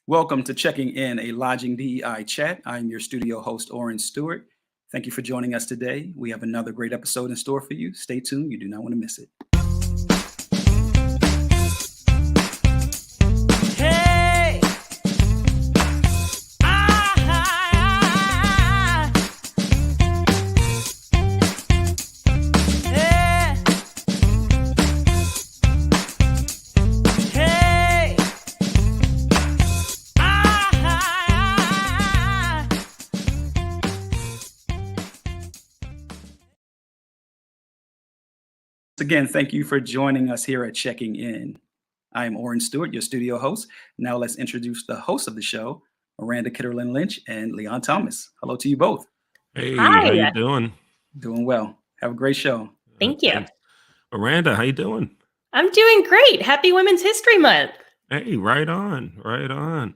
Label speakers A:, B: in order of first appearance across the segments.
A: Welcome to Checking In, a Lodging DEI chat. I'm your studio host, Oren Stewart. Thank you for joining us today. We have another great episode in store for you. Stay tuned. You do not want to miss it. Again, thank you for joining us here at Checking In. I am Oren Stewart, your studio host. Now let's introduce the hosts of the show, Miranda Kitterlin Lynch and Leon Thomas. Hello to you both.
B: Hey,
C: Hi.
B: how you doing?
A: Doing well. Have a great show.
C: Thank you.
B: Thanks. Miranda, how you doing?
C: I'm doing great. Happy Women's History Month.
B: Hey, right on, right on.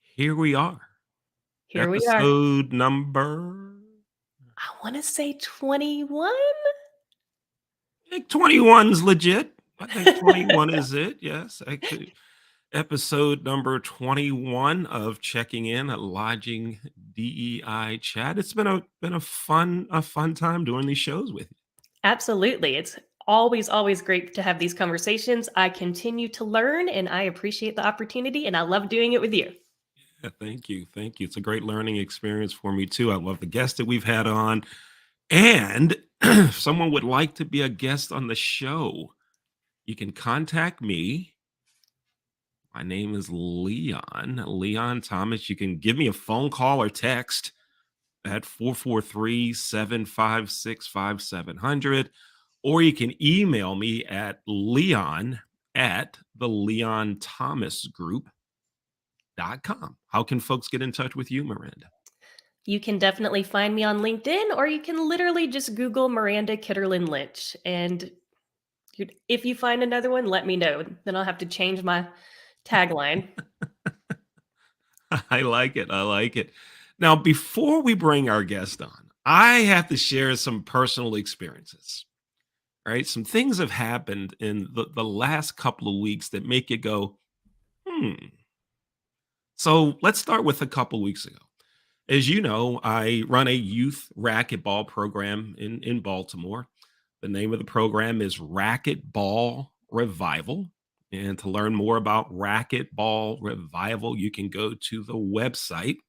B: Here we are.
C: Here we are.
B: Episode number,
C: I want to say 21.
B: I think 21's legit. I think 21 is it. Yes. Episode number 21 of Checking In, a Lodging DEI chat. It's been a fun time doing these shows with you.
C: Absolutely. It's always great to have these conversations. I continue to learn and I appreciate the opportunity and I love doing it with you.
B: Yeah, thank you. Thank you. It's a great learning experience for me too. I love the guests that we've had on. And if someone would like to be a guest on the show, you can contact me. My name is Leon Thomas. You can give me a phone call or text at 443-756-5700, or you can email me at leon@theleonthomasgroup.com. How can folks get in touch with you, Miranda?
C: You can definitely find me on LinkedIn, or you can literally just Google Miranda Kitterlin Lynch. And if you find another one, let me know. Then I'll have to change my tagline.
B: I like it. I like it. Now, before we bring our guest on, I have to share some personal experiences. Right? Some things have happened in the last couple of weeks that make you go, So let's start with a couple weeks ago. As you know, I run a youth racquetball program in Baltimore. The name of the program is Racquetball Revival. And to learn more about Racquetball Revival, you can go to the website.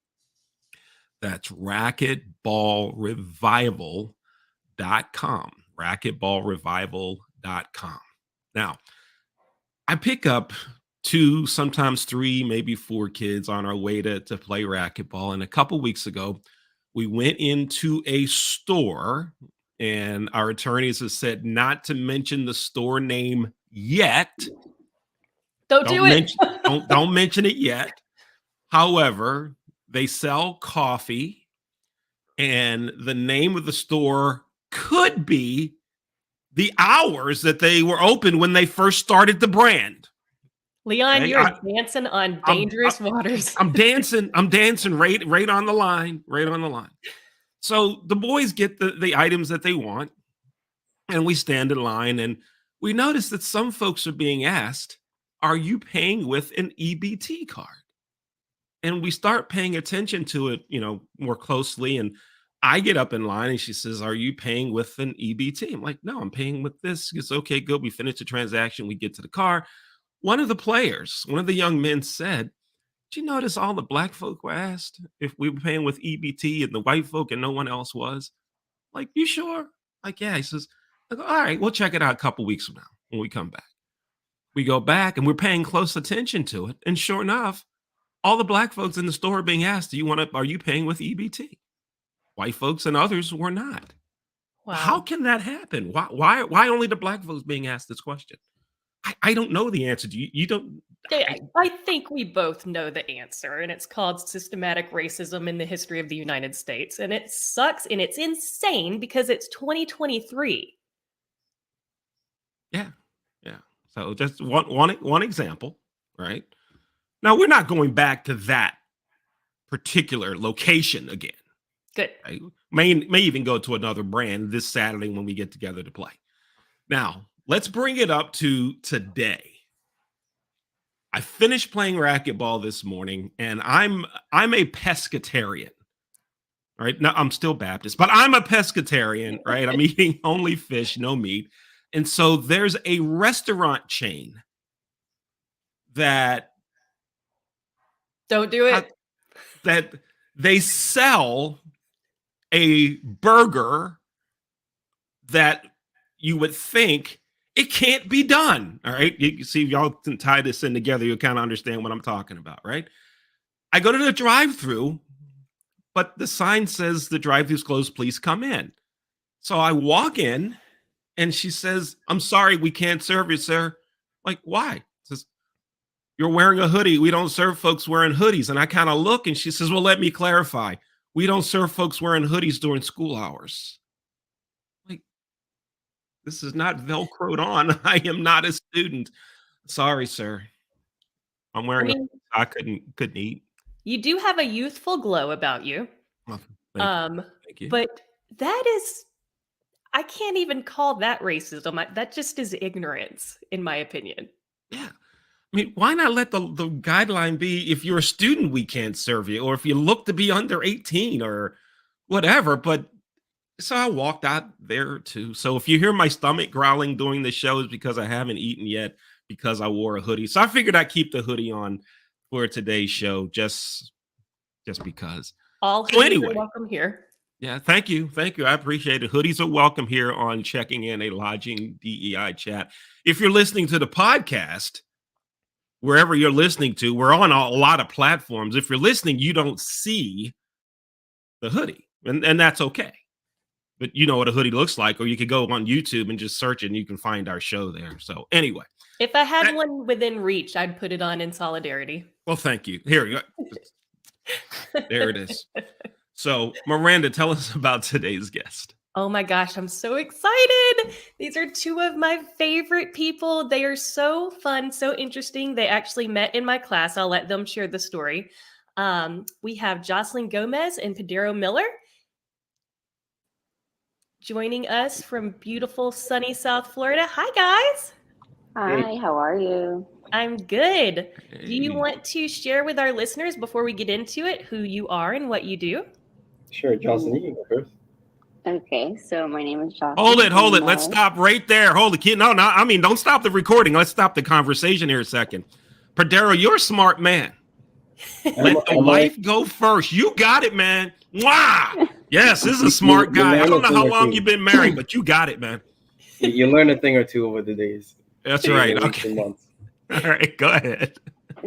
B: That's racquetballrevival.com. Racquetballrevival.com. Now, I pick up 2, sometimes 3, maybe 4 kids on our way to play racquetball. And a couple weeks ago, we went into a store, and our attorneys have said not to mention the store name yet.
C: Don't
B: mention it yet. However, they sell coffee, and the name of the store could be the hours that they were open when they first started the brand.
C: Leon, you're dancing on dangerous waters.
B: I'm dancing right on the line, So the boys get the items that they want, and we stand in line, and we notice that some folks are being asked, are you paying with an EBT card? And we start paying attention to it, more closely. And I get up in line and she says, are you paying with an EBT? I'm like, no, I'm paying with this. It's okay, good. We finish the transaction. We get to the car. One of the young men said, did you notice all the black folk were asked if we were paying with EBT and the white folk and no one else was? Like, you sure? Like, yeah. He says, all right, we'll check it out a couple weeks from now when we come back. We go back and we're paying close attention to it. And sure enough, all the black folks in the store are being asked, are you paying with EBT? White folks and others were not. Wow. How can that happen? Why only the black folks being asked this question? I don't know the answer. Do you don't?
C: I think we both know the answer, and it's called systematic racism in the history of the United States. And it sucks and it's insane because it's 2023.
B: Yeah. Yeah. So just one example, right? Now we're not going back to that particular location again.
C: Good.
B: Right? May even go to another brand this Saturday when we get together to play. Now, let's bring it up to today. I finished playing racquetball this morning, and I'm a pescatarian. Right now, I'm still Baptist, but I'm a pescatarian. Right, I'm eating only fish, no meat, and so there's a restaurant chain that
C: Don't do it.
B: that they sell a burger that you would think it can't be done. All right. You see, if y'all can tie this in together, you'll kind of understand what I'm talking about, right? I go to the drive-through, but the sign says the drive-through's closed, please come in. So I walk in and she says, I'm sorry, we can't serve you, sir. Like, why? Says, you're wearing a hoodie. We don't serve folks wearing hoodies. And I kind of look and she says, well, let me clarify. We don't serve folks wearing hoodies during school hours. Like, this is not Velcroed on. I am not a student. Sorry, sir. I'm wearing I couldn't eat.
C: You do have a youthful glow about you.
B: Oh, thank you.
C: But that is, I can't even call that racism. That just is ignorance, in my opinion.
B: Yeah. I mean, why not let the guideline be if you're a student, we can't serve you, or if you look to be under 18 or whatever. But so I walked out there too. So if you hear my stomach growling during the show, is because I haven't eaten yet because I wore a hoodie. So I figured I'd keep the hoodie on for today's show just because.
C: All hoodies are welcome here.
B: Yeah, thank you. I appreciate it. Hoodies are welcome here on Checking In, a Lodging DEI chat. If you're listening to the podcast, wherever you're listening to, we're on a lot of platforms. If you're listening, you don't see the hoodie, and that's okay. But you know what a hoodie looks like, or you could go on YouTube and just search it and you can find our show there. So anyway.
C: If I had one within reach, I'd put it on in solidarity.
B: Well, thank you. Here you go. There it is. So Miranda, tell us about today's guest.
C: Oh my gosh, I'm so excited. These are two of my favorite people. They are so fun, so interesting. They actually met in my class. I'll let them share the story. We have Joslynn Gomez and Padero Miller joining us from beautiful, sunny South Florida. Hi, guys.
D: Hi, how are you?
C: I'm good. Hey. Do you want to share with our listeners before we get into it who you are and what you do?
E: Sure, Joslynn, you can go first.
D: Okay, so my name is Joslynn.
B: Hold it. Let's stop right there. Hold it. No, I mean, don't stop the recording. Let's stop the conversation here a second. Padero, you're a smart man. Let the wife go first. You got it, man. Mwah! Yes, this is a smart guy. I don't know how long you've been married, but you got it, man.
E: You learn a thing or two over the days.
B: That's right. Okay. All right, go ahead.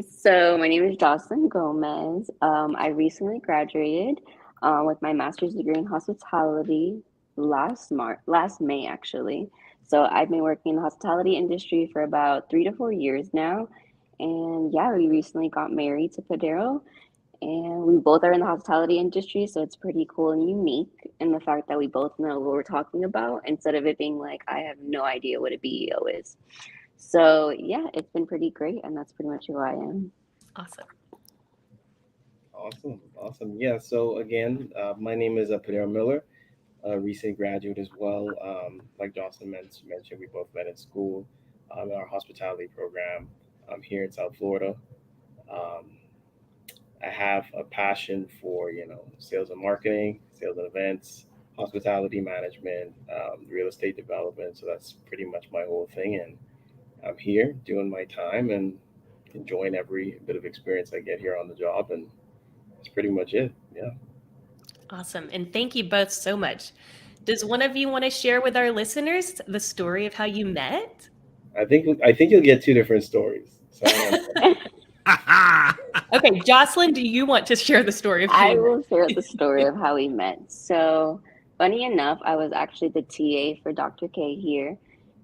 D: So my name is Joslynn Gomez. I recently graduated with my master's degree in hospitality last May, actually. So I've been working in the hospitality industry for about 3 to 4 years now. And yeah, we recently got married to Padero. And we both are in the hospitality industry, so it's pretty cool and unique in the fact that we both know what we're talking about instead of it being like, I have no idea what a BEO is. So yeah, it's been pretty great, and that's pretty much who I am.
E: Awesome. Yeah, so again, my name is Padero Miller, a recent graduate as well. Like Joslynn mentioned, we both met in school in our hospitality program here in South Florida. I have a passion for, sales and marketing, sales and events, hospitality management, real estate development. So that's pretty much my whole thing. And I'm here doing my time and enjoying every bit of experience I get here on the job. And that's pretty much it. Yeah.
C: Awesome. And thank you both so much. Does one of you want to share with our listeners the story of how you met?
E: I think you'll get two different stories. So
C: Okay, Joslynn, do you want to share the story of how
D: I will share the story of how we met. So funny enough, I was actually the TA for Dr. K here.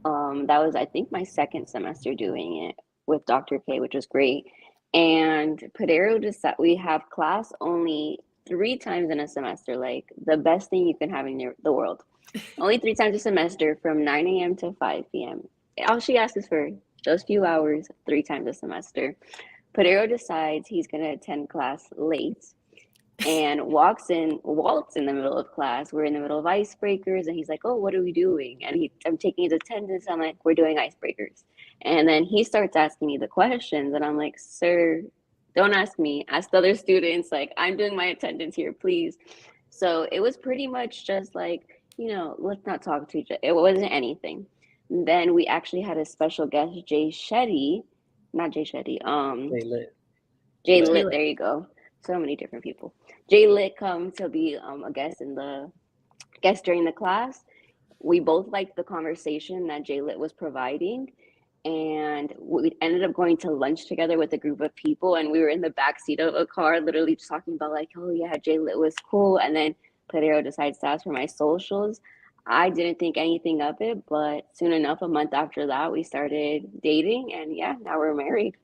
D: That was, I think, my second semester doing it with Dr. K, which was great. And Padero decided we have class only 3 times in a semester, like the best thing you can have in the world. Only 3 times a semester from 9 a.m. to 5 p.m. All she asks is for just a few hours, 3 times a semester. Padero decides he's going to attend class late and waltz in the middle of class. We're in the middle of icebreakers, and he's like, "Oh, what are we doing?" And I'm taking his attendance. I'm like, "We're doing icebreakers." And then he starts asking me the questions, and I'm like, "Sir, don't ask me. Ask the other students. Like, I'm doing my attendance here, please." So it was pretty much just like, let's not talk to each other. It wasn't anything. Then we actually had a special guest, not Jay Shetty,
E: They lit.
D: Jay
E: Lit.
D: Lit. There you go. So many different people. Jay Lit come to be a guest during the class. We both liked the conversation that Jay Lit was providing, and we ended up going to lunch together with a group of people, and we were in the back seat of a car, literally just talking about like, oh yeah, Jay Lit was cool. And then Padero decides to ask for my socials. I didn't think anything of it, but soon enough, a month after that, we started dating, and yeah, now we're married.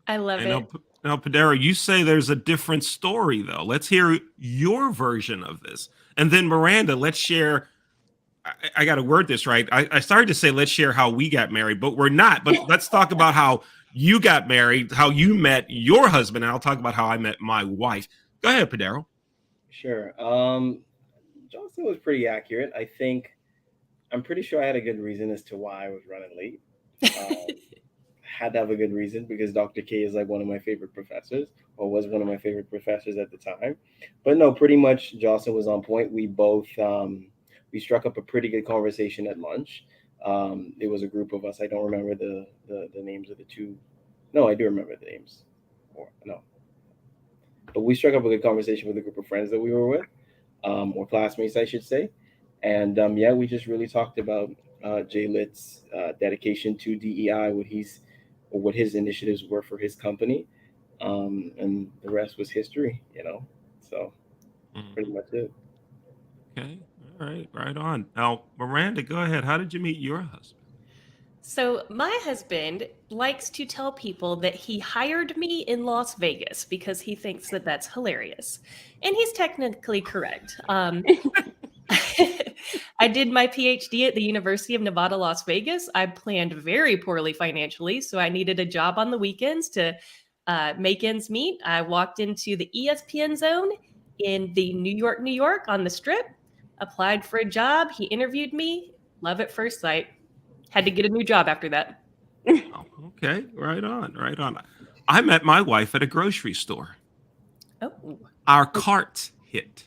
C: I love
B: And
C: it.
B: now, Padero, you say there's a different story, though. Let's hear your version of this. And then, Miranda, let's share. I got to word this right. I started to say, let's share how we got married, but we're not. But let's talk about how you got married, how you met your husband, and I'll talk about how I met my wife. Go ahead, Padero.
E: Sure. Johnson was pretty accurate. I'm pretty sure I had a good reason as to why I was running late. Had to have a good reason because Dr. K is like one of my favorite professors, or was one of my favorite professors at the time. But no, pretty much Jocelyn was on point. We both we struck up a pretty good conversation at lunch. It was a group of us. I don't remember the names of the two. No, I do remember the names. But we struck up a good conversation with a group of friends that we were with, or classmates, I should say. And yeah, we just really talked about Jay Litt's dedication to DEI, what his initiatives were for his company, and the rest was history. So pretty much it.
B: Okay. All right. Right on. Now, Miranda, go ahead. How did you meet your husband?
C: So, my husband likes to tell people that he hired me in Las Vegas because he thinks that that's hilarious. And he's technically correct. I did my PhD at the University of Nevada, Las Vegas. I planned very poorly financially, so I needed a job on the weekends to make ends meet. I walked into the ESPN zone in the New York on the Strip, applied for a job. He interviewed me. Love at first sight. Had to get a new job after that.
B: Oh, okay. Right on. Right on. I met my wife at a grocery store.
C: Oh,
B: Our cart hit.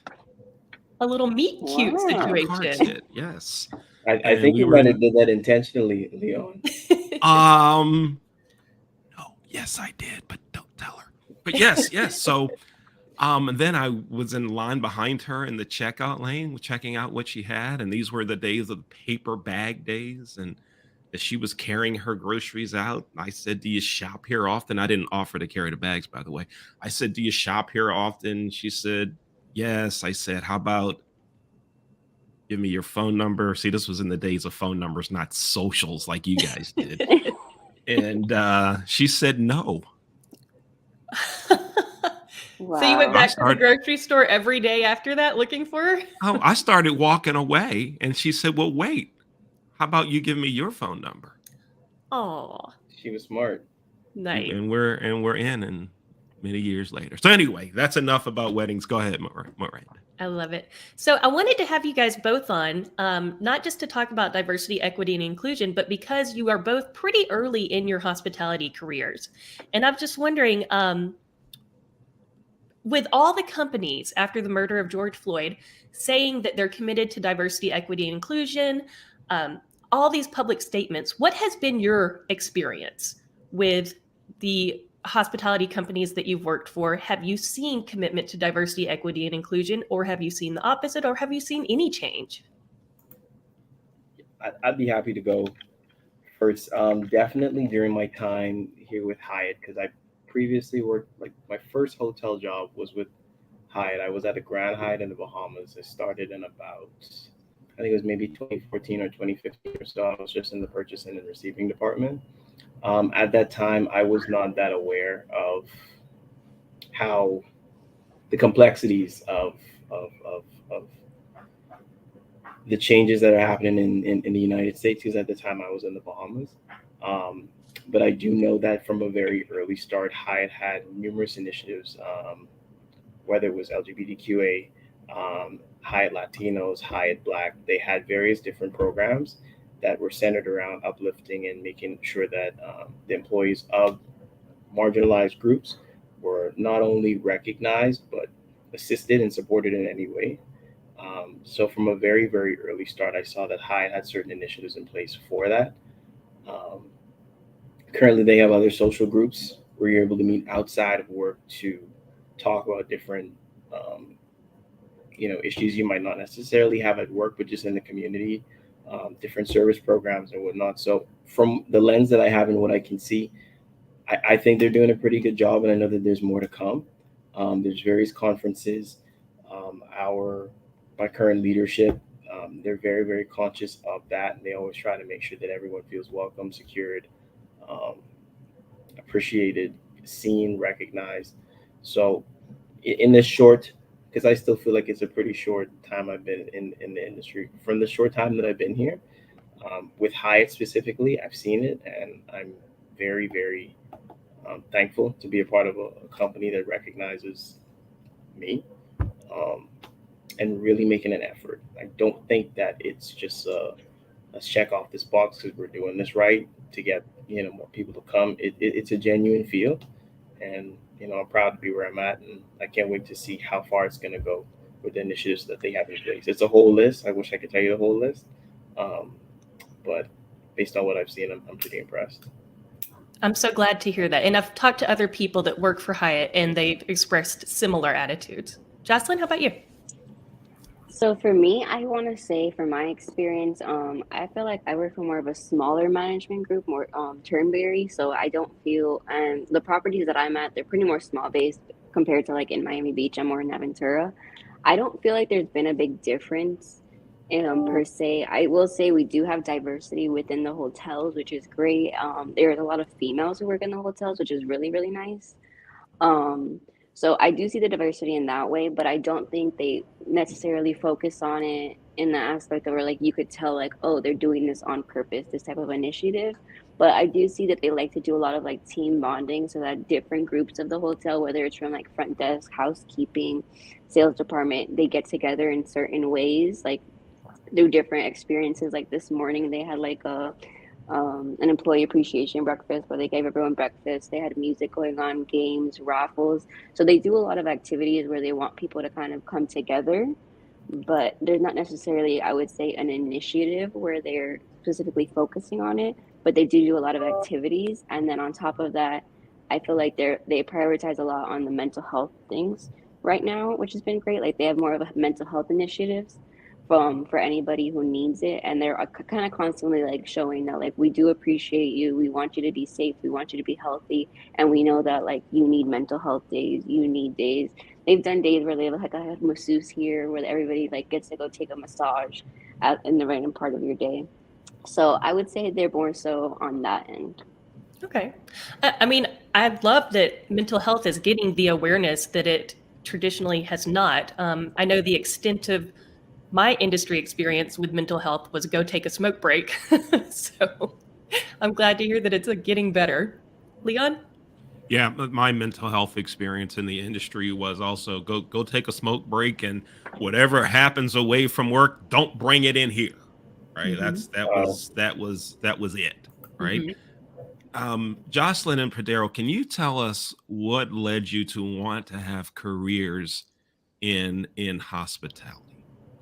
C: a little meet cute
D: Wow.
B: Our cart
C: situation.
B: hit. Yes.
E: I
B: And
E: think
B: we
E: you
B: were
E: might
B: in
E: have did that intentionally, Leon.
B: No, yes, I did, but don't tell her. But yes. So and then I was in line behind her in the checkout lane, checking out what she had. And these were the days of the paper bag days. And as she was carrying her groceries out, I said, "Do you shop here often?" I didn't offer to carry the bags, by the way. I said, "Do you shop here often?" She said, "Yes." I said, "How about give me your phone number?" See, this was in the days of phone numbers, not socials like you guys did. And she said no.
D: Wow.
C: So you went back to the
B: started-
C: grocery store every day after that looking for her?
B: Oh, I started walking away, and she said, "Well, wait. How about you give me your phone number?"
C: Oh,
E: She was smart.
C: nice.
B: And we're in, and many years later. So anyway, that's enough about weddings. Go ahead, Miranda.
C: I love it. So I wanted to have you guys both on, not just to talk about diversity, equity, and inclusion, but because you are both pretty early in your hospitality careers. And I'm just wondering, with all the companies after the murder of George Floyd saying that they're committed to diversity, equity, and inclusion, all these public statements, what has been your experience with the hospitality companies that you've worked for? Have you seen commitment to diversity, equity, and inclusion, or have you seen the opposite, or have you seen any change?
E: I'd be happy to go first. Definitely during my time here with Hyatt, because I previously worked, like my first hotel job was with Hyatt. I was at a Grand Hyatt in the Bahamas. I started in about, I think it was maybe 2014 or 2015 or so. I was just in the purchasing and receiving department. At that time, I was not that aware of how the complexities of the changes that are happening in the United States, because at the time I was in the Bahamas. Um, but I do know that from a very early start, Hyatt had numerous initiatives, whether it was LGBTQA, Hyatt Latinos, Hyatt Black. They had various different programs that were centered around uplifting and making sure that the employees of marginalized groups were not only recognized, but assisted and supported in any way. So from a very, very early start, I saw that Hyatt had certain initiatives in place for that. Um, Currently, they have other social groups where you're able to meet outside of work to talk about different, um, issues you might not necessarily have at work, but just in the community, different service programs and whatnot. So from the lens that I have and what I can see, I think they're doing a pretty good job, and I know that there's more to come. There's various conferences. Our My current leadership, they're very, very conscious of that, and they always try to make sure that everyone feels welcome, secured, um, appreciated, seen, recognized. So, in this short, because I still feel like it's a pretty short time I've been in the industry. From the short time that I've been here, with Hyatt specifically, I've seen it, and I'm very, very thankful to be a part of a company that recognizes me, um, and really making an effort. I don't think that it's just let's check off this box because we're doing this right to get more people to come. It's a genuine feel, and I'm proud to be where I'm at, and I can't wait to see how far it's going to go with the initiatives that they have in place. It's a whole list. I wish I could tell you the whole list, um, but based on what I've seen, I'm pretty impressed.
C: I'm so glad to hear that. And I've talked to other people that work for Hyatt, and they've expressed similar attitudes. Joslynn, how about you?
D: So for me, I want to say from my experience, I feel like I work for more of a smaller management group, more Turnberry. So I don't feel, and the properties that I'm at, they're pretty more small based compared to like in Miami Beach. I'm more in Aventura. I don't feel like there's been a big difference per se. I will say we do have diversity within the hotels, which is great. There's a lot of females who work in the hotels, which is really, really nice. Um, so I do see the diversity in that way, but I don't think they necessarily focus on it in the aspect of where like you could tell like, oh, they're doing this on purpose, this type of initiative. But I do see that they like to do a lot of like team bonding so that different groups of the hotel, whether it's from like front desk, housekeeping, sales department, they get together in certain ways, like through different experiences. Like this morning they had like an employee appreciation breakfast where they gave everyone breakfast. They had music going on, games, raffles. So they do a lot of activities where they want people to kind of come together, but there's not necessarily, I would say, an initiative where they're specifically focusing on it, but they do a lot of activities. And then on top of that, I feel like they prioritize a lot on the mental health things right now, which has been great. Like they have more of a mental health initiatives for anybody who needs it, and they're kind of constantly like showing that like we do appreciate you, we want you to be safe, we want you to be healthy, and we know that like you need mental health days, you need days. They've done days where they like I have masseuse here where everybody like gets to go take a massage in the random part of your day. So I would say they're more so on that end.
C: Okay. I mean, I love that mental health is getting the awareness that it traditionally has not. I know the extent of my industry experience with mental health was go take a smoke break. So I'm glad to hear that it's getting better. Leon?
B: Yeah, but my mental health experience in the industry was also go take a smoke break, and whatever happens away from work, don't bring it in here. Right?
C: Mhm.
B: That was it. Right?
C: Mhm.
B: Joslynn and Padero, can you tell us what led you to want to have careers in hospitality?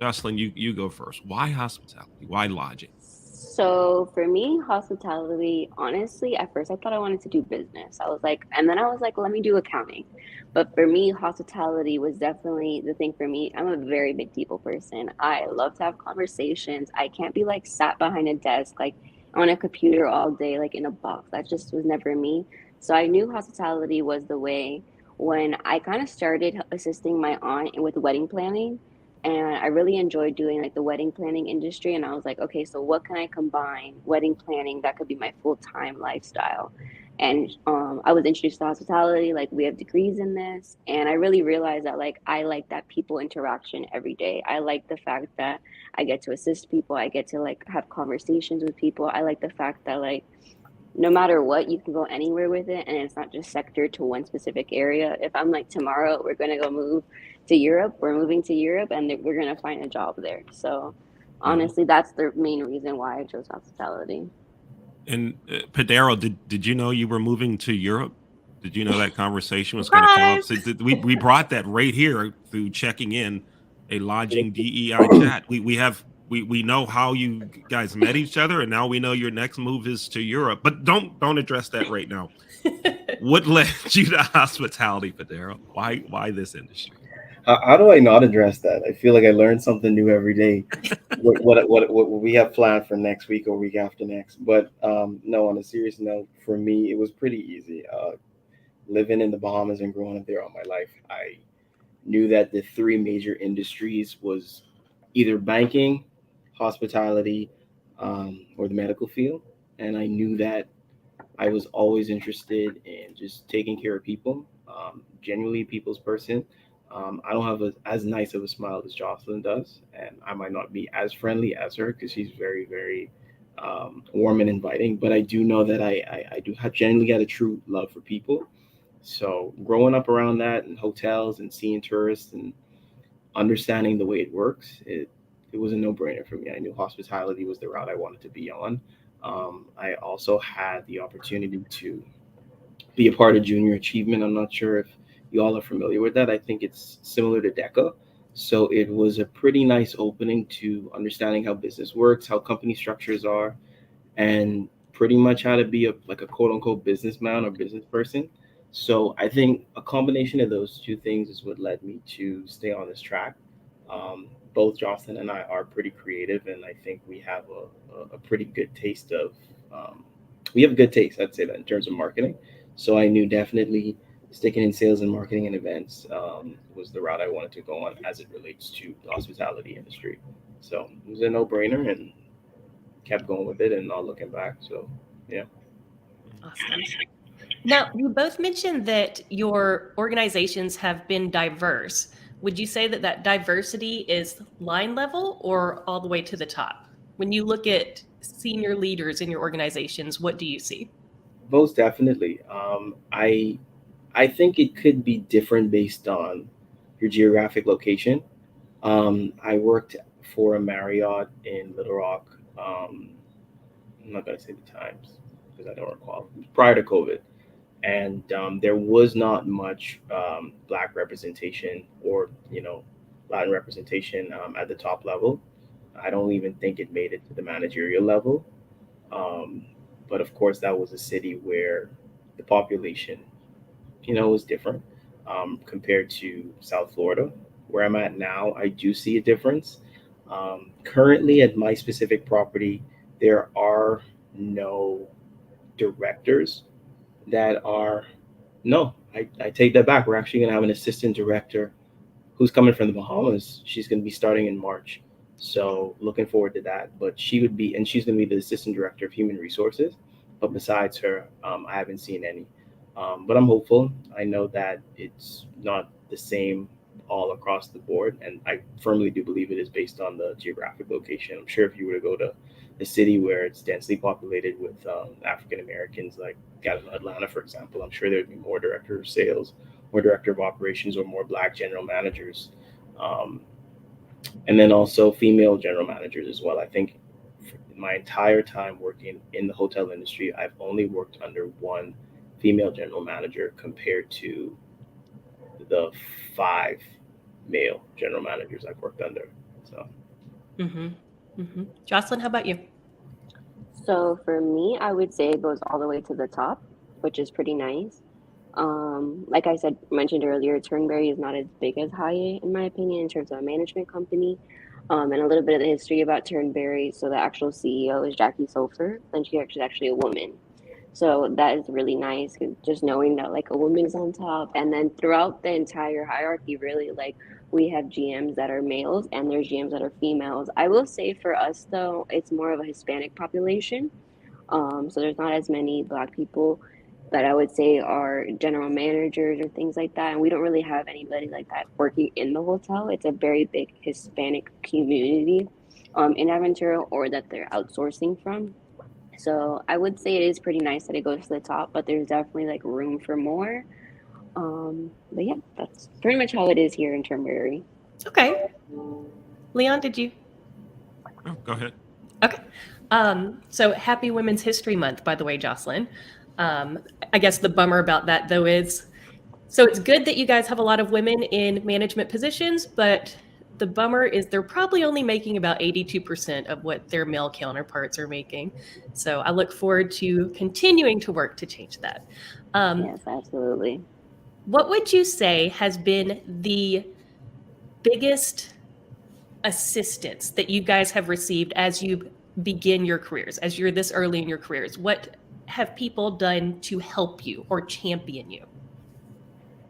B: Joslynn, you go first. Why hospitality? Why lodging?
D: So for me, hospitality, honestly, at first I thought I wanted to do business. I was like, and then I was like, let me do accounting. But for me, hospitality was definitely the thing for me. I'm a very big people person. I love to have conversations. I can't be like sat behind a desk, like on a computer all day, like in a box. That just was never me. So I knew hospitality was the way when I kind of started assisting my aunt with wedding planning. and I really enjoyed doing like the wedding planning industry. And I was like, okay, so what can I combine wedding planning that could be my full-time lifestyle? And I was introduced to hospitality, like we have degrees in this, and I really realized that like I like that people interaction every day. I like the fact that I get to assist people, I get to like have conversations with people. I like the fact that like no matter what, you can go anywhere with it, and it's not just sectored to one specific area. If I'm like, tomorrow we're gonna go move to Europe, we're moving to Europe, and we're gonna find a job there. So honestly, that's the main reason why I chose hospitality.
B: And Padero, did you know you were moving to Europe? Did you know that conversation was going to come up?
C: Surprise!
B: So we brought that right here through checking in a lodging DEI chat. We know how you guys met each other, and now we know your next move is to Europe. But don't address that right now. What led you to hospitality, Padero? Why this industry?
E: How do I not address that? I feel like I learn something new every day. What we have planned for next week or week after next. But no, on a serious note, for me, it was pretty easy. Living in the Bahamas and growing up there all my life, I knew that the three major industries was either banking, hospitality, or the medical field. And I knew that I was always interested in just taking care of people, genuinely a people's person. I don't have as nice of a smile as Jocelyn does, and I might not be as friendly as her because she's very, very warm and inviting. But I do know that I do have genuinely got a true love for people. So growing up around that in hotels and seeing tourists and understanding the way it works, it was a no brainer for me. I knew hospitality was the route I wanted to be on. I also had the opportunity to be a part of Junior Achievement. I'm not sure if you all are familiar with that. I think it's similar to DECA. So it was a pretty nice opening to understanding how business works, how company structures are, and pretty much how to be a like a quote unquote businessman or business person. So I think a combination of those two things is what led me to stay on this track. Both Jocelyn and I are pretty creative, and I think we have a pretty good taste of we have good taste, I'd say that, in terms of marketing. So I knew definitely sticking in sales and marketing and events was the route I wanted to go on as it relates to the hospitality industry. So it was a no brainer, and kept going with it and not looking back. So yeah.
C: Awesome. Now, you both mentioned that your organizations have been diverse. Would you say that that diversity is line level or all the way to the top? When you look at senior leaders in your organizations, what do you see?
E: Most definitely. I think it could be different based on your geographic location. I worked for a Marriott in Little Rock. I'm not gonna say the times because I don't recall. Prior to COVID, and there was not much black representation or Latin representation at the top level. I don't even think it made it to the managerial level. Um, but of course, that was a city where the population, was different compared to South Florida, where I'm at now. I do see a difference. Currently, at my specific property, there are no directors that are no. I take that back. We're actually going to have an assistant director who's coming from the Bahamas. She's going to be starting in March. So looking forward to that. But she's going to be the assistant director of human resources. But besides her, I haven't seen any. But I'm hopeful. I know that it's not the same all across the board. And I firmly do believe it is based on the geographic location. I'm sure if you were to go to a city where it's densely populated with African Americans, like Atlanta, for example, I'm sure there'd be more director of sales, more director of operations, or more black general managers. Um, and then also female general managers as well. I think my entire time working in the hotel industry, I've only worked under one female general manager compared to the five male general managers I've worked under. So
C: Mm-hmm. Mm-hmm. Jocelyn, how about you?
D: So for me, I would say it goes all the way to the top, which is pretty nice. Like I said, mentioned earlier, Turnberry is not as big as Hyatt, in my opinion, in terms of a management company. And a little bit of the history about Turnberry. So the actual CEO is Jackie Sofer, and she's actually a woman. So that is really nice, 'cause just knowing that like a woman's on top, and then throughout the entire hierarchy, really like we have GMs that are males and there's GMs that are females. I will say for us though, it's more of a Hispanic population. So there's not as many Black people that I would say are general managers or things like that. And we don't really have anybody like that working in the hotel. It's a very big Hispanic community in Aventura, or that they're outsourcing from. So I would say it is pretty nice that it goes to the top, but there's definitely like room for more. But yeah, that's pretty much how it is here in Turnberry.
C: Okay. Leon, did you?
B: Oh, go ahead.
C: Okay. So happy Women's History Month, by the way, Joslynn. I guess the bummer about that, though, is so it's good that you guys have a lot of women in management positions, but the bummer is they're probably only making about 82% of what their male counterparts are making. So I look forward to continuing to work to change that.
D: Yes, absolutely.
C: What would you say has been the biggest assistance that you guys have received as you begin your careers, as you're this early in your careers? What have people done to help you or champion you?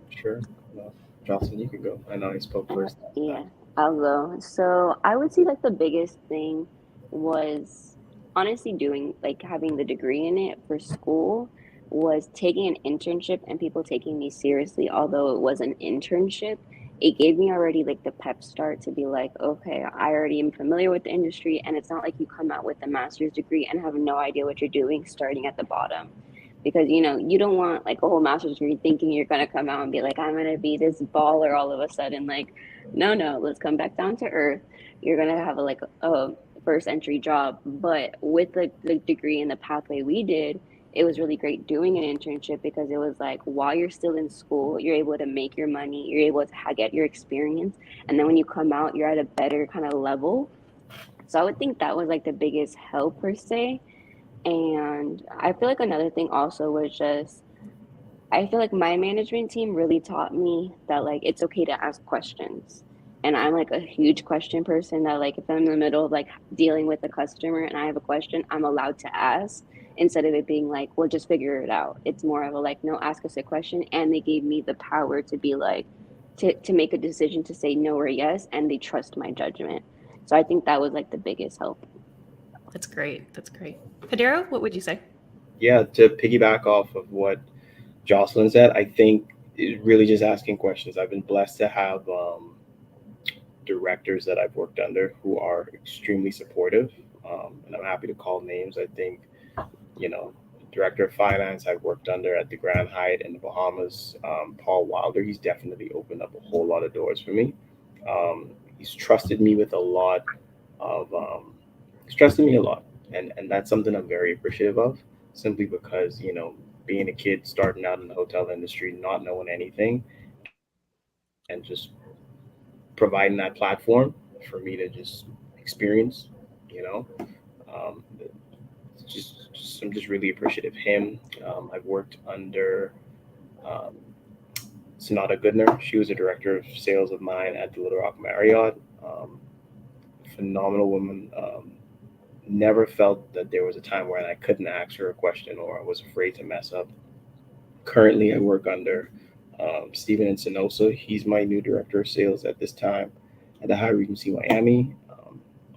E: Sure. Well, Jocelyn, you can go. I know I spoke first.
D: Yeah, I'll go. So I would say like the biggest thing was honestly doing like having the degree in it for school, was taking an internship and people taking me seriously, although it was an internship. It gave me already like the pep start to be like, okay, I already am familiar with the industry, and it's not like you come out with a master's degree and have no idea what you're doing starting at the bottom. Because you don't want like a whole master's degree thinking you're gonna come out and be like, I'm gonna be this baller all of a sudden. Like, no, let's come back down to earth. You're gonna have a first entry job. But with the degree and the pathway we did, it was really great doing an internship, because it was like while you're still in school, you're able to make your money, you're able to get your experience, and then when you come out, you're at a better kind of level. So I would think that was like the biggest help per se. And I feel like another thing also was just, I feel like my management team really taught me that like it's okay to ask questions. And I'm like a huge question person, that like if I'm in the middle of like dealing with a customer and I have a question, I'm allowed to ask, instead of it being like, well, just figure it out. It's more of a like, no, ask us a question. And they gave me the power to be like, to make a decision to say no or yes, and they trust my judgment. So I think that was like the biggest help.
C: That's great. That's great. Padero, what would you say?
E: Yeah, to piggyback off of what Jocelyn said, I think it's really just asking questions. I've been blessed to have directors that I've worked under who are extremely supportive, and I'm happy to call names. I think, director of finance I've worked under at the Grand Hyatt in the Bahamas, Paul Wilder, he's definitely opened up a whole lot of doors for me. He's trusted me with a lot of, he's trusted me a lot. And that's something I'm very appreciative of, simply because, being a kid starting out in the hotel industry, not knowing anything, and just providing that platform for me to just experience, um, I'm just really appreciative of him. I've worked under um, Sonata Goodner. She was a director of sales of mine at the Little Rock Marriott. Phenomenal woman. Never felt that there was a time where I couldn't ask her a question or I was afraid to mess up. Currently, I work under Steven Encinosa. He's my new director of sales at this time at the High Regency Miami.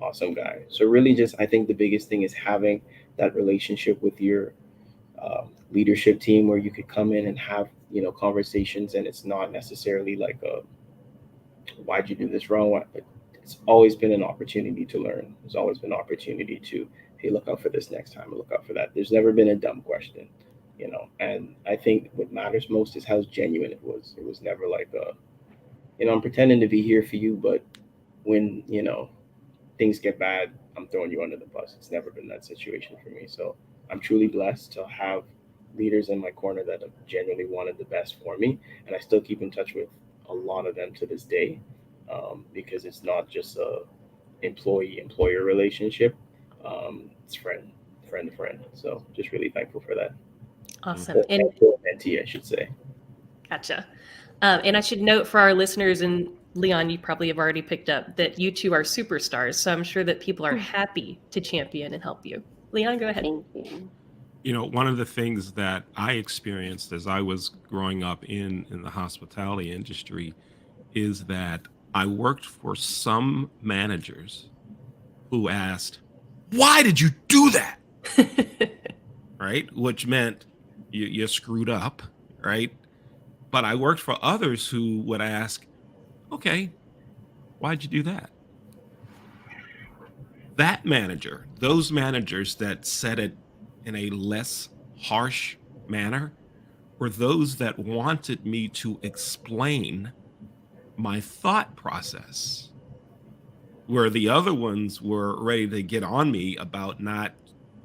E: Awesome guy. So really just, I think the biggest thing is having that relationship with your leadership team, where you could come in and have, conversations, and it's not necessarily like why'd you do this wrong? It's always been an opportunity to learn. There's always been an opportunity to, hey, look out for this next time, or look out for that. There's never been a dumb question, and I think what matters most is how genuine it was. It was never like I'm pretending to be here for you, but when, things get bad, I'm throwing you under the bus. It's never been that situation for me. So I'm truly blessed to have leaders in my corner that have genuinely wanted the best for me. And I still keep in touch with a lot of them to this day, because it's not just a employee-employer relationship. It's friend to friend. So just really thankful for that.
C: Awesome.
E: And mentee, I should say.
C: Gotcha. And I should note for our listeners, and Leon, you probably have already picked up that you two are superstars. So I'm sure that people are happy to champion and help you. Leon, go ahead.
D: Thank you.
B: One of the things that I experienced as I was growing up in the hospitality industry is that I worked for some managers who asked, "Why did you do that?" Right? Which meant you screwed up, right? But I worked for others who would ask, "Okay, why'd you do that?" Those managers that said it in a less harsh manner were those that wanted me to explain my thought process, where the other ones were ready to get on me about not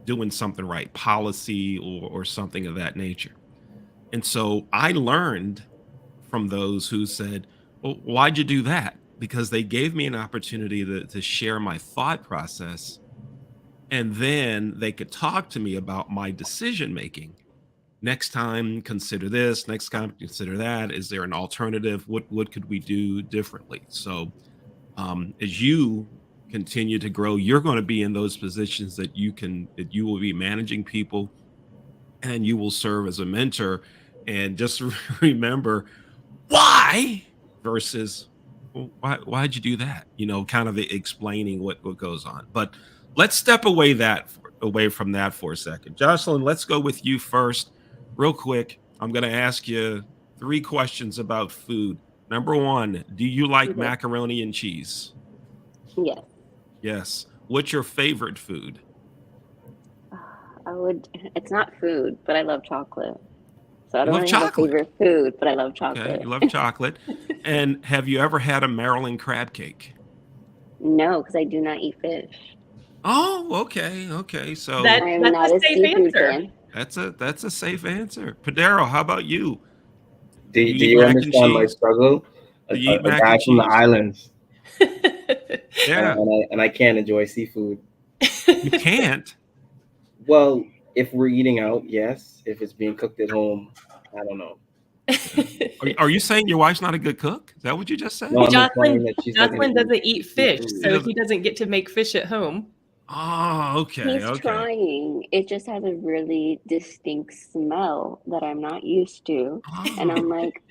B: doing something right, policy or something of that nature. And so I learned from those who said, "Well, why'd you do that?" Because they gave me an opportunity to share my thought process. And then they could talk to me about my decision making. Next time, consider this. Next time, consider that. Is there an alternative? What could we do differently? So as you continue to grow, you're going to be in those positions that you will be managing people and you will serve as a mentor. And just remember why versus, "Well, why'd you do that?" Kind of explaining what goes on. But let's step away from that for a second. Joslynn, let's go with you first, real quick. I'm going to ask you 3 questions about food. Number 1, do you like
D: Okay.
B: macaroni and cheese?
D: Yes.
B: Yes. What's your favorite food?
D: It's not food, but I love chocolate. So I
B: You
D: don't
B: love
D: really have a
B: chocolate.
D: favorite food, but I love
B: Okay,
D: chocolate.
B: you love chocolate. And have you ever had a Maryland crab cake?
D: No, because I do not eat fish.
B: Oh, okay. So
C: That-
D: I am
C: That's
D: not
C: a
D: a
C: safe
D: seafood
C: answer.
D: fan.
B: that's a safe answer. Padero, how about you?
E: Do
B: You eat
E: you
B: mac and
E: understand my
B: cheese?
E: struggle?
B: Do you eat
E: A
B: mac
E: guy
B: and
E: from the
B: cheese?
E: islands,
B: Yeah,
E: and I can't enjoy seafood.
B: you can't.
E: Well, if we're eating out, yes. If it's being cooked at home, I don't know.
B: Are you saying your wife's not a good cook? Is that what you just said?
E: No, I'm implying
C: Jocelyn,
E: that she's not going
C: Jocelyn
E: to
C: doesn't eat fish,
E: seafood.
C: so he doesn't get to make fish at home.
B: Oh, okay,
D: He's
B: okay.
D: trying. It just has a really distinct smell that I'm not used to. And I'm
B: Oh,
D: like,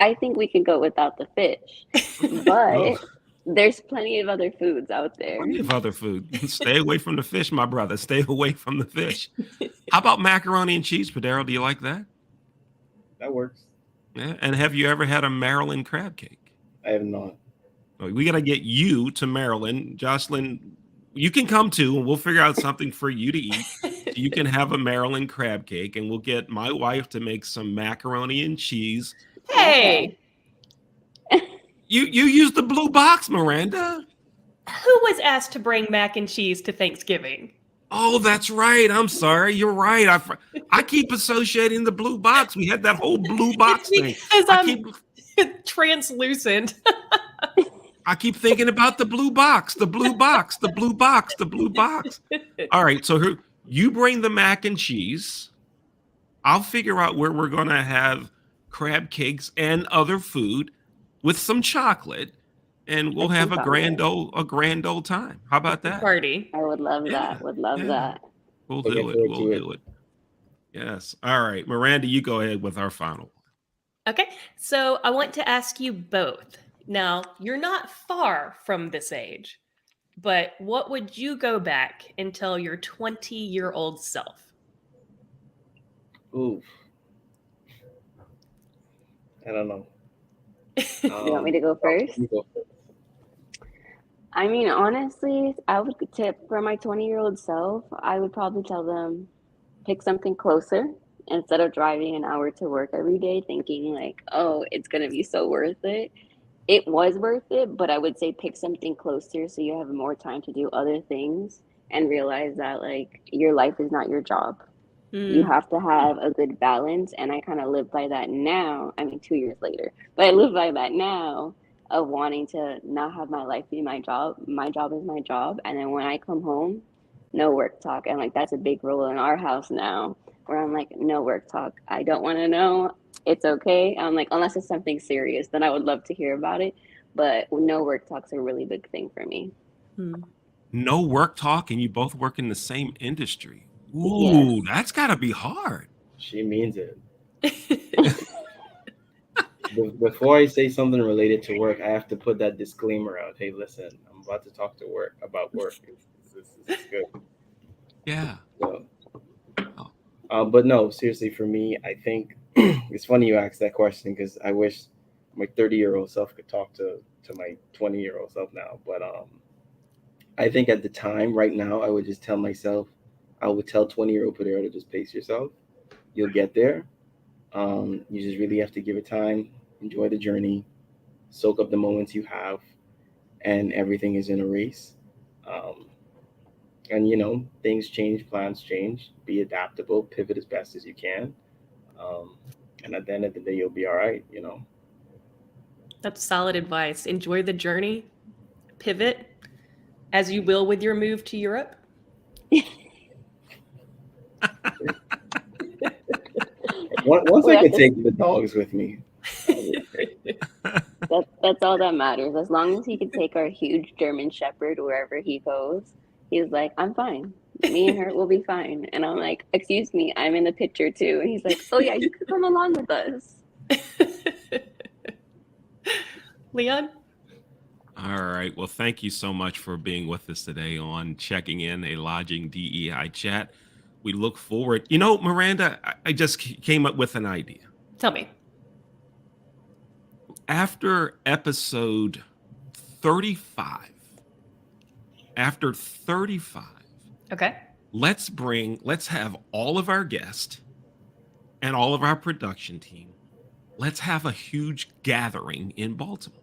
D: I think we can go without the fish.
B: oh,
D: But there's plenty of other foods out there.
B: plenty of other food. Stay away from the fish, my brother. Stay away from the fish. How about macaroni and cheese, Padero? Do you like that?
E: That works.
B: Yeah. And have you ever had a Maryland crab cake?
E: I have not.
B: We got to get you to Maryland. Joslynn, you can come too, and we'll figure out something for you to eat. So you can have a Maryland crab cake, and we'll get my wife to make some macaroni and cheese.
C: Hey,
B: You use the blue box, Miranda.
C: who was asked to bring mac and cheese to Thanksgiving?
B: Oh, that's right. I'm sorry. You're right. I keep associating the blue box. We had that whole blue box thing.
C: Because
B: I
C: I'm
B: keep
C: translucent.
B: I keep thinking about the blue box, the blue box, the blue box, the blue box. All right, so here, you bring the mac and cheese. I'll figure out where we're gonna have crab cakes and other food with some chocolate, and we'll
D: That
B: have a
D: sounds
B: grand old time. How about that?
C: Party.
D: I would love
B: Yeah,
D: that. Would love
B: yeah.
D: that.
B: We'll
E: Looking
B: do it.
E: forward
B: We'll
E: to it.
B: do it. Yes. All right, Miranda, you go ahead with our final one.
C: Okay, so I want to ask you both. Now, you're not far from this age, but what would you go back and tell your 20-year-old self?
E: Ooh, I don't know.
D: You want me to go first?
E: You go first.
D: I mean, honestly, I would tip for my 20-year-old self, I would probably tell them pick something closer instead of driving an hour to work every day thinking like, oh, it's going to be so worth it. It was worth it, but I would say pick something closer so you have more time to do other things and realize that like your life is not your job. You have to have a good balance, and I kind of live by that now. I mean, 2 years later, but I live by that now of wanting to not have my life be my job. My job is my job, and then when I come home, no work talk. And like that's a big rule in our house now, where I'm like, no work talk. I don't want to know. It's okay. I'm like, unless it's something serious, then I would love to hear about it. But no work talk's a really big thing for me.
C: Hmm.
B: No work talk, and you both work in the same industry. Ooh,
D: Yes.
B: that's got to be hard.
E: She means it. Before I say something related to work, I have to put that disclaimer out. Hey, listen, I'm about to talk to work about work. This is good.
B: Yeah.
E: So,
B: Oh,
E: but no, seriously, for me, I think it's funny you asked that question because I wish my 30-year-old self could talk to my 20-year-old self now. But I think at the time, right now, I would just tell myself, I would tell 20-year-old Padero to just pace yourself. You'll get there. You just really have to give it time, enjoy the journey, soak up the moments you have, and everything is in a race. Um, and things change, plans change. Be adaptable, pivot as best as you can, um, and at the end of the day, you'll be all right.
C: That's solid advice. Enjoy the journey, pivot as you will with your move to Europe.
E: Once
D: We
E: I
D: have
E: could
D: to.
E: take the dogs with me, that'll be great.
D: That's all that matters. As long as he can take our huge German Shepherd wherever he goes, he's like, I'm fine. Me and her will be fine. And I'm like, excuse me, I'm in the picture too. And he's like, oh yeah, you could come along with us.
C: Leon?
B: all right. Well, thank you so much for being with us today on Checking In, a Lodging DEI chat. We look forward. Miranda, I just came up with an idea.
C: Tell me.
B: After episode 35, after 35,
C: Okay.
B: let's have all of our guests and all of our production team. Let's have a huge gathering in Baltimore,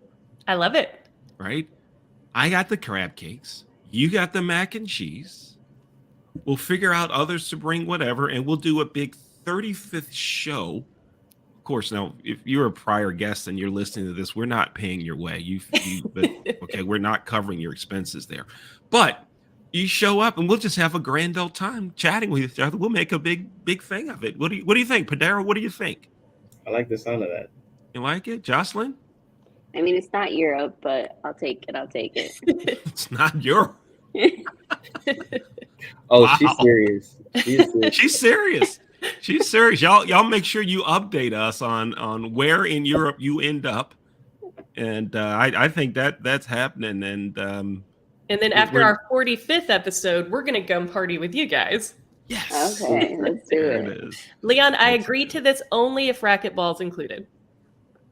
C: I love it.
B: right? I got the crab cakes. You got the mac and cheese. We'll figure out others to bring whatever, and we'll do a big 35th show. Of course, now if you're a prior guest and you're listening to this, we're not paying your way. But okay, we're not covering your expenses there. But you show up and we'll just have a grand old time chatting with each other. We'll make a big thing of it. What do you think, Padero? What do you think?
E: I like the sound of that.
B: You like it, Joslynn?
D: I mean, it's not Europe, but I'll take it. I'll take it.
B: It's not your.
E: Oh,
B: Wow.
E: she's serious. She's serious.
B: She's serious. She's serious. Y'all make sure you update us on where in Europe you end up, and I think that's happening. And
C: And then after our 45th episode, we're going to come party with you guys.
B: yes,
D: Okay, let's do
B: there
D: it.
B: it is.
C: Leon, I
B: Let's
C: agree
B: do
C: to
B: it.
C: this only if racquetball's included.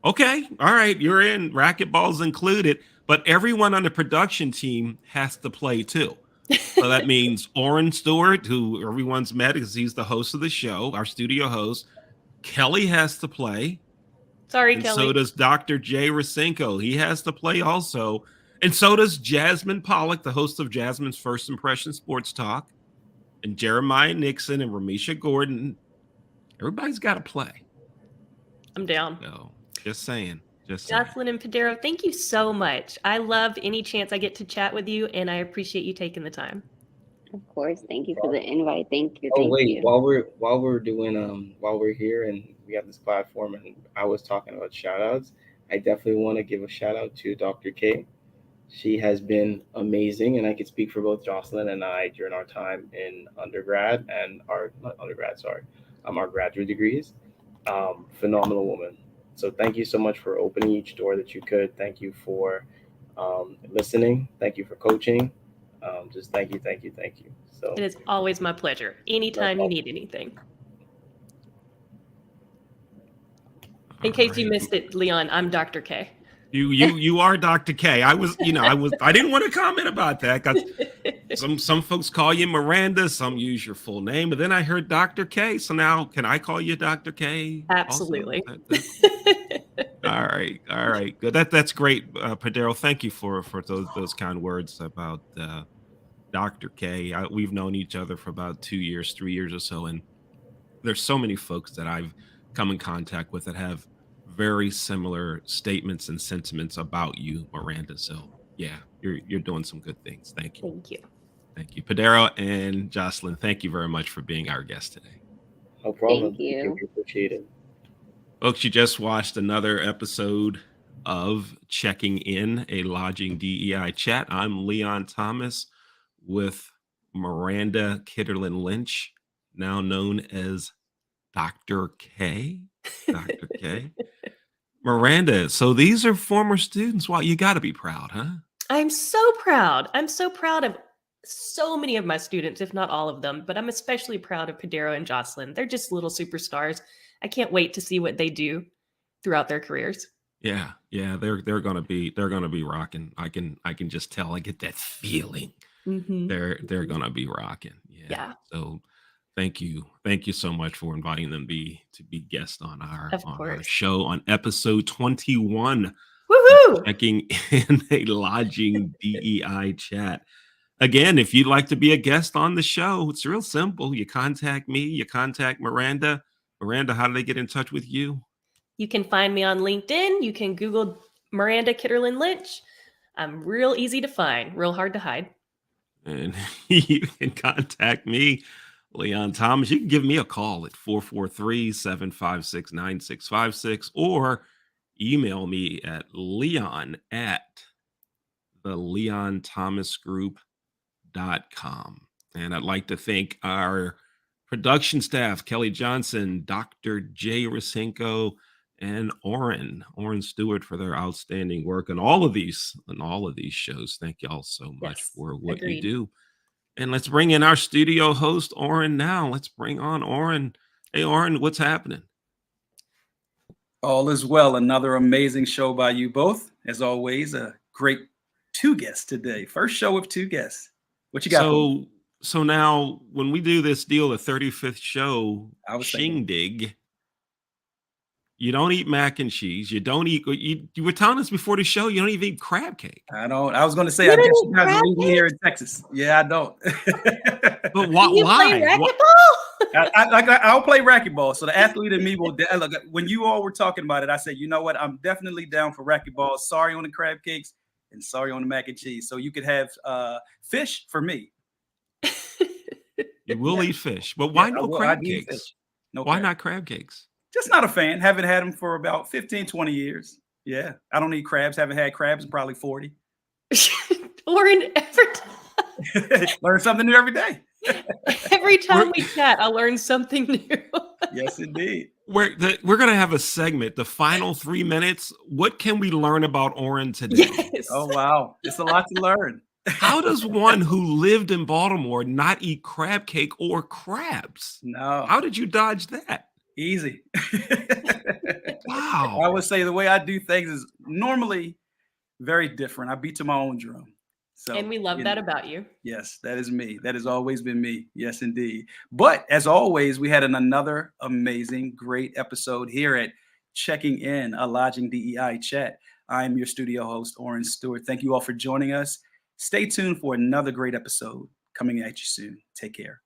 B: Okay, all right, you're in. Racquetball's included, but everyone on the production team has to play too. So that means Oren Stewart, who everyone's met because he's the host of the show, our studio host. Kelly has to play.
C: Sorry,
B: And
C: Kelly.
B: so does Dr. Jay Rasenko. He has to play also. And so does Jasmine Pollock, the host of Jasmine's First Impression Sports Talk. And Jeremiah Nixon and Ramisha Gordon. Everybody's got to play.
C: I'm down.
B: So just saying. Just saying.
C: Joslynn and Padero, thank you so much. I love any chance I get to chat with you, and I appreciate you taking the time.
D: Of course. Thank you for the invite. Thank you.
E: Oh
D: Thank
E: wait,
D: you.
E: while we're doing while we're here and we have this platform and I was talking about shout outs, I definitely want to give a shout out to Dr. K. She has been amazing, and I could speak for both Joslynn and I during our time in undergrad and our not undergrad, sorry, our graduate degrees. Phenomenal woman. So thank you so much for opening each door that you could. Thank you for listening. Thank you for coaching. Just thank you, thank you, thank you. So
C: It is always my pleasure. Anytime you need anything. In case you missed it, Leon, I'm Dr. K.
B: You are Dr. K. I didn't want to comment about that because some folks call you Miranda, some use your full name, but then I heard Dr. K. So now can I call you Dr. K? also?
C: Absolutely.
B: All right, good. That's great, Padero. Thank you for those kind words about Dr. K. We've known each other for about 2 years, 3 years or so, and there's so many folks that I've come in contact with that have very similar statements and sentiments about you, Miranda. So yeah, you're doing some good things. Thank you.
C: Thank you.
B: Thank you, Padero and Joslynn. Thank you very much for being our guest today.
E: no problem.
D: Thank you.
E: We appreciate it.
B: Folks, you just watched another episode of Checking In, a Lodging DEI chat. I'm Leon Thomas with Miranda Kitterlin Lynch. now known as Dr. K. Dr. K. Miranda, so these are former students. Wow, you got to be proud, huh?
C: I'm so proud. I'm so proud of so many of my students, if not all of them, but I'm especially proud of Padero and Joslynn. They're just little superstars. I can't wait to see what they do throughout their careers.
B: Yeah, they're gonna be rocking. I can just tell. I get that feeling.
C: Mhm.
B: They're gonna be rocking. Yeah.
C: Yeah.
B: So thank you so much for inviting them to be guests on our
C: Of course.
B: show on episode 21.
C: Woohoo!
B: Checking in a lodging DEI chat. Again, if you'd like to be a guest on the show, it's real simple. You contact me, you contact Miranda. Miranda, how do they get in touch with you?
C: You can find me on LinkedIn. You can Google Miranda Kitterlin Lynch. I'm real easy to find, real hard to hide.
B: And you can contact me, Leon Thomas. You can give me a call at 443-756-9656 or email me at leon at theleonthomasgroup.com. And I'd like to thank our production staff, Kelly Johnson, Dr. Jay Rasenko, and Oren Stewart for their outstanding work on all of these shows. Thank y'all so much
C: Yes,
B: for what
C: agreed.
B: you do. And let's bring in our studio host, Oren, now. Let's bring on Oren. Hey, Oren, what's happening?
A: All is well. Another amazing show by you both. As always, a great 2 guests today. First show with 2 guests. What you got?
B: So now when we do this deal, the 35th show,
A: I was thinking.
B: Shindig, you don't eat mac and cheese. You don't eat. You were telling us before the show you don't even eat crab cake.
A: I don't. I was going to say
C: You
A: I
C: don't
A: guess
C: eat
A: you guys
C: crab
A: are eating here in Texas. Yeah, I don't.
B: But why?
C: You play racquetball?
A: I'll play racquetball. So the athlete in me will look. When you all were talking about it, I said, you know what? I'm definitely down for racquetball. Sorry on the crab cakes and sorry on the mac and cheese. So you could have fish for me.
B: You will eat fish, but why no crab cakes?
A: No,
B: why not crab cakes?
A: Just not a fan. Haven't had them for about 15, 20 years. Yeah. I don't eat crabs. Haven't had crabs in probably 40.
C: Lauren,
A: Learn something new every day.
C: every time we chat, I learn something new.
A: Yes, indeed.
B: We're going to have a segment, the final 3 minutes. What can we learn about Oren today?
C: Yes.
A: Oh, wow. It's a lot to learn.
B: How does one who lived in Baltimore not eat crab cake or crabs?
A: No.
B: How did you dodge that?
A: Easy.
B: Wow.
A: I would say the way I do things is normally very different. I beat to my own drum. So,
C: And we love that about you.
A: Yes, that is me. That has always been me. Yes, indeed. But as always, we had another amazing, great episode here at Checking In, a Lodging DEI chat. I'm your studio host, Oren Stewart. Thank you all for joining us. Stay tuned for another great episode coming at you soon. Take care.